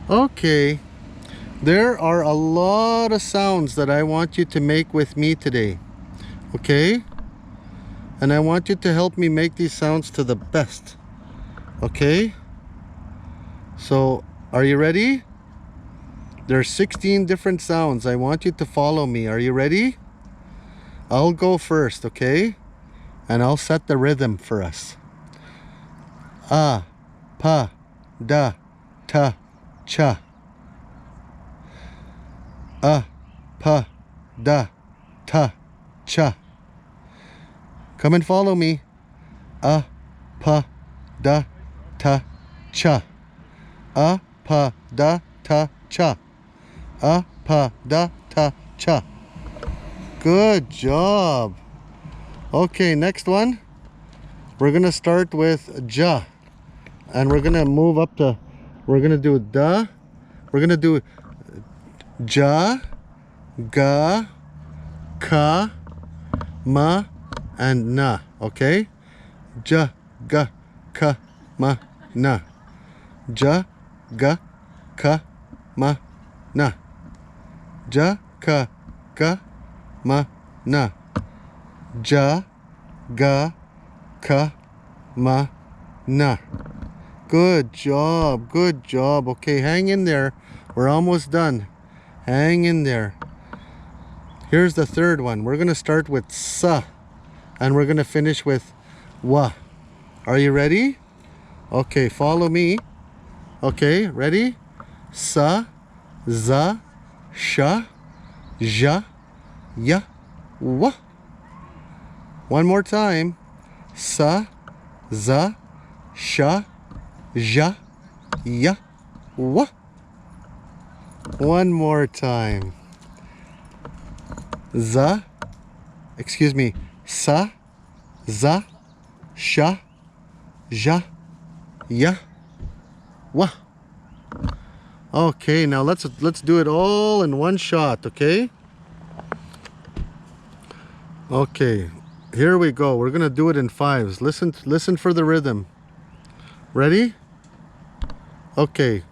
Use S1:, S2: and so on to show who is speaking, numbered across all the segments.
S1: Okay, there are a lot of sounds that I want you to make with me today. Okay? And I want you to help me make these sounds to the best. Okay? So, are you ready? There are 16 different sounds. I want you to follow me. Are you ready? I'll go first, okay? And I'll set the rhythm for us. A, pa, da, ta, cha. A, pa, da, ta, cha. Come and follow me. A, pa, da, ta, cha. A, pa, da, ta, cha. A, pa, da, ta, cha. Good job. Okay, next one. We're gonna start with ja. And we're gonna move up to, we're gonna do da. We're gonna do ja, ga, ka, ma, and na. Okay? Ja, ga, ka, ma, na. Ja, ga, ka, ma, na. Ja, ka, ga, ma, na. Ja, ga, ka, ma, na. Good job, good job. Okay, hang in there. We're almost done. Hang in there. Here's the third one. We're gonna start with sa, and we're gonna finish with wa. Are you ready? Okay, follow me. Okay, ready? Sa, za, sha, ja, ya, wa. One more time. Sa, za, sha, ja, ya, wa. One more time. Sa, za, sha, ja, ya, wa. Okay, now let's do it all in one shot, okay? Okay, here we go. We're gonna do it in fives. Listen for the rhythm. Ready? Okay.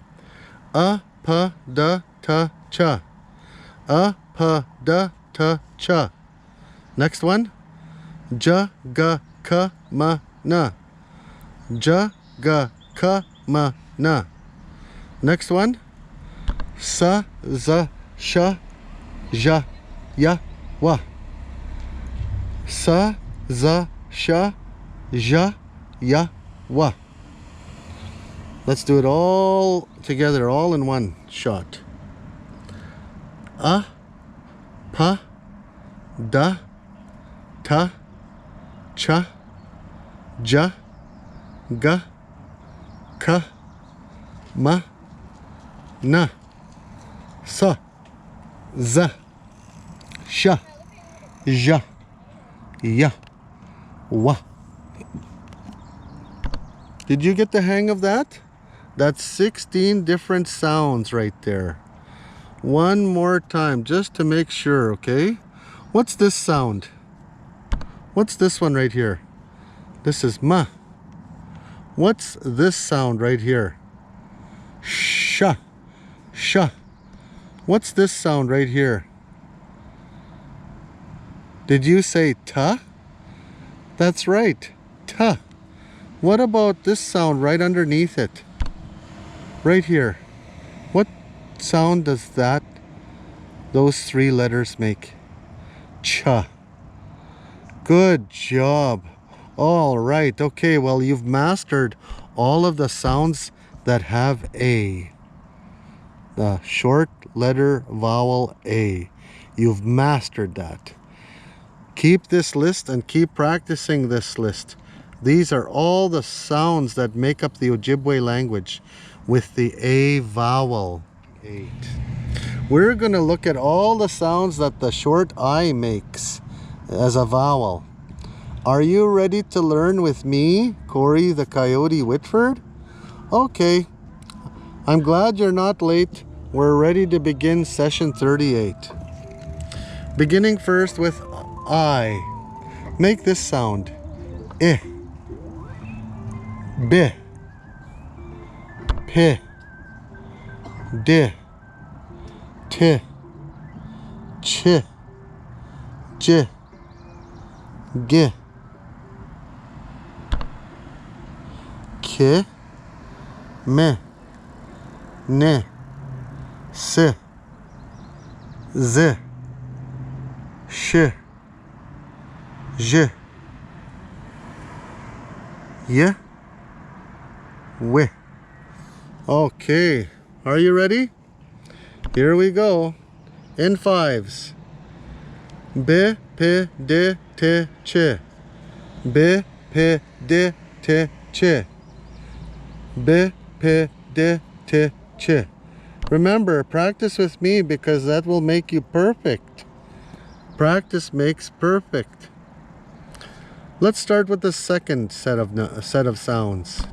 S1: A, pa, da, ta, cha. A, pa, da, ta, cha. Next one. Ja, ga, ka, ma, na. Ja, ga, ka, ma, na. Next one. Sa, za, sha, ja, ya, wa. Sa, za, sha, ja, ya, wa. Let's do it all together, all in one shot. A, pa, da, ta, cha, ja, ga, ka, ma, na. Sa, za, sha, ja, ya, wa. Did you get the hang of that? That's 16 different sounds right there. One more time, just to make sure, okay? What's this sound? What's this one right here? This is ma. What's this sound right here? Sha. Sha. What's this sound right here? Did you say ta? That's right, ta. What about this sound right underneath it? Right here. What sound does those three letters make? Cha. Good job. All right. Okay, well, you've mastered all of the sounds that have A. The short letter vowel A. You've mastered that. Keep this list and keep practicing this list. These are all the sounds that make up the Ojibwe language with the A vowel. 8. We're going to look at all the sounds that the short I makes as a vowel. Are you ready to learn with me, Corey the Coyote Whitford? Okay. I'm glad you're not late. We're ready to begin session 38. Beginning first with I. Make this sound. I. B. P. D, T, Ch, J, G, K, M, N, S, Z, Sh, J, Y, W. Okay, are you ready? Here we go. In fives. B, P, D, T, Ch. B, P, D, T, Ch. B, P, D, T, Ch. Remember, practice with me because that will make you perfect. Practice makes perfect. Let's start with the second set of sounds.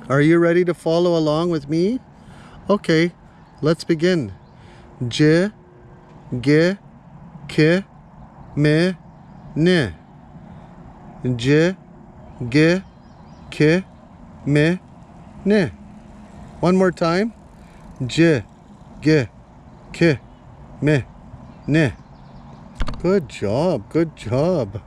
S1: Are you ready to follow along with me? Okay, let's begin. J, G, K, M, N. J, G, K, M, N. One more time. J, G, K, M, N. Good job, good job.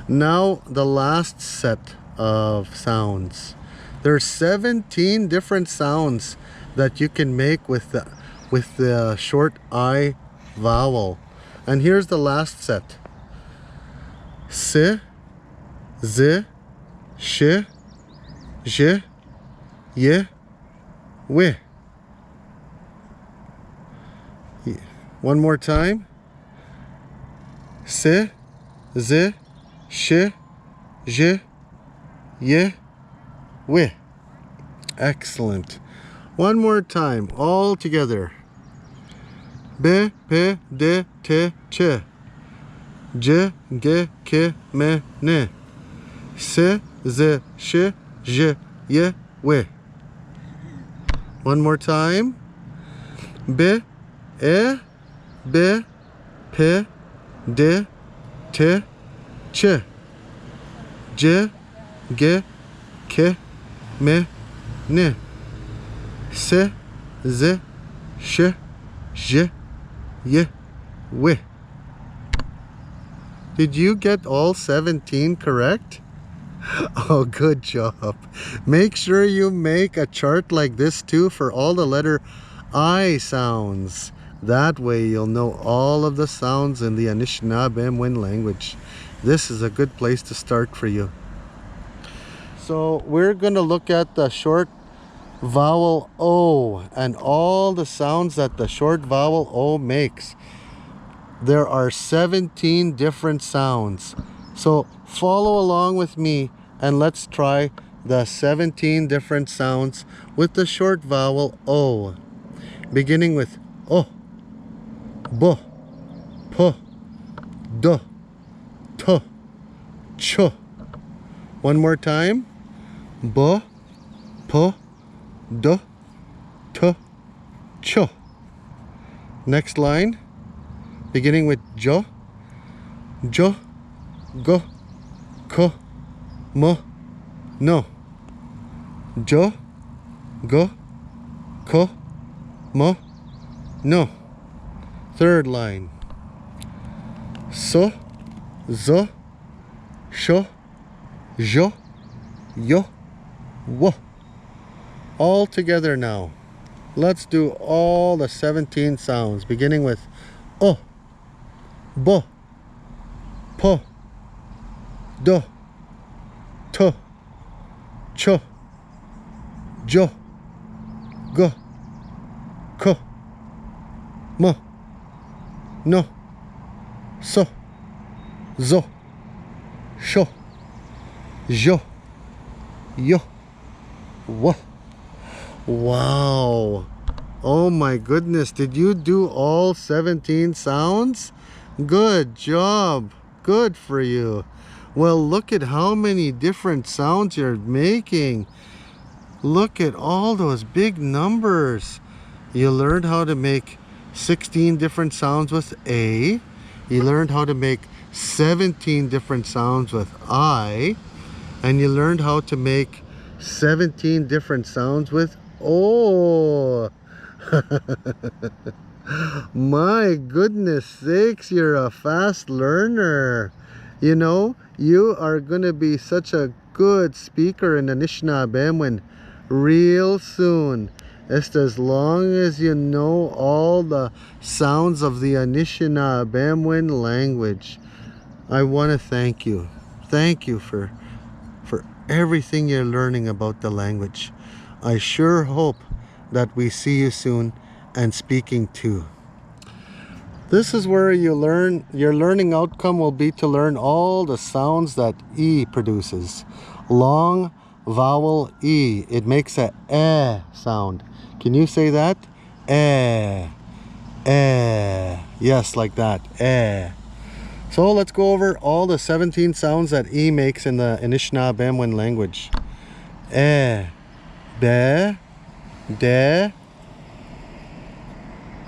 S1: Now the last set of sounds. There are 17 different sounds that you can make with the short I vowel. And here's the last set. S, Z, Sh, J, Y, W. One more time. S, Z, Sh, J, Y, W. Excellent. One more time, all together. B, P, D, T, Ch. J, G, K, M, N. S, Z, Sh, J, Y, W. One more time. B, E, B, P, D, T, Ch. J, G, K, M, N. S, Z, Sh, J, Y, W. Did you get all 17 correct? Oh, good job. Make sure you make a chart like this too for all the letter I sounds. That way you'll know all of the sounds in the Anishinaabemowin language. This is a good place to start for you. So we're going to look at the short vowel O and all the sounds that the short vowel O makes. There are 17 different sounds. So follow along with me and let's try the 17 different sounds with the short vowel O. Beginning with O, B, P, D, T, Ch. One more time. B, P, D, T, Ch. Next line. Beginning with J, J, G, K, M, N. J, G, K, M, N. Third line. S, Z, Sh, J, Y, W. All together now. Let's do all the 17 sounds, beginning with O, B, P, D, T, Ch, J, G, K, M, N, S, Z, Sh, J, Y, W. Wow. Oh my goodness. Did you do all 17 sounds? Good job. Good for you. Well, look at how many different sounds you're making. Look at all those big numbers. You learned how to make 16 different sounds with A. You learned how to make 17 different sounds with I. And you learned how to make 17 different sounds with O. My goodness sakes, you're a fast learner. You know, you are going to be such a good speaker in Anishinaabemowin real soon. Just as long as you know all the sounds of the Anishinaabemowin language. I want to thank you. Thank you for everything you're learning about the language. I sure hope that we see you soon and speaking too. This is where you learn, your learning outcome will be to learn all the sounds that E produces. Long vowel E. It makes a eh sound. Can you say that? Eh. Eh. Yes, like that. Eh. So let's go over all the 17 sounds that E makes in the Anishinaabemowin language. Eh. Be. De.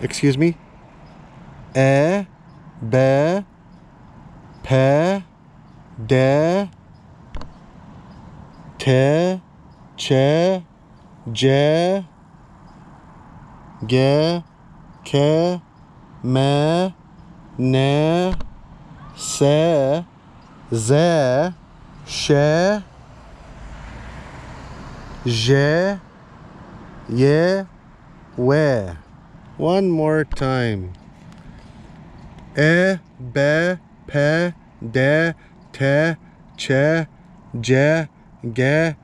S1: Excuse me. E, be, pe, de, te, che, je, ge, ke, me, ne, se, ze, she, je, ye, we. One more time. E, be, pe, de, te, che, je, ge,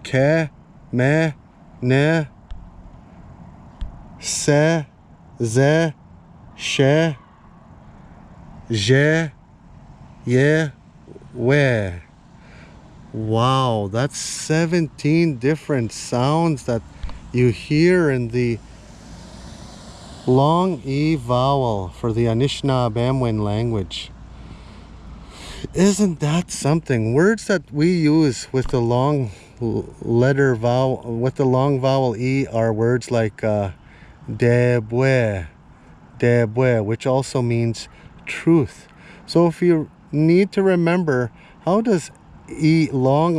S1: ke, me, ne, se, ze, she, je, ye, we. Wow, that's 17 different sounds that you hear in the long E vowel for the Anishinaabemowin language. Isn't that something? Words that we use with the long letter vowel, with the long vowel E, are words like debwe, debwe, which also means truth. So if you need to remember, how does E, long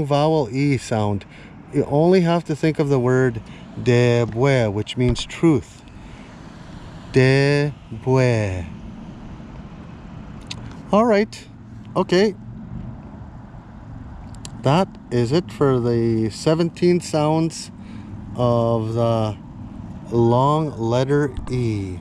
S1: vowel E sound? You only have to think of the word debwe, which means truth. Debwe. All right. Okay. That is it for the 17 sounds of the long letter E.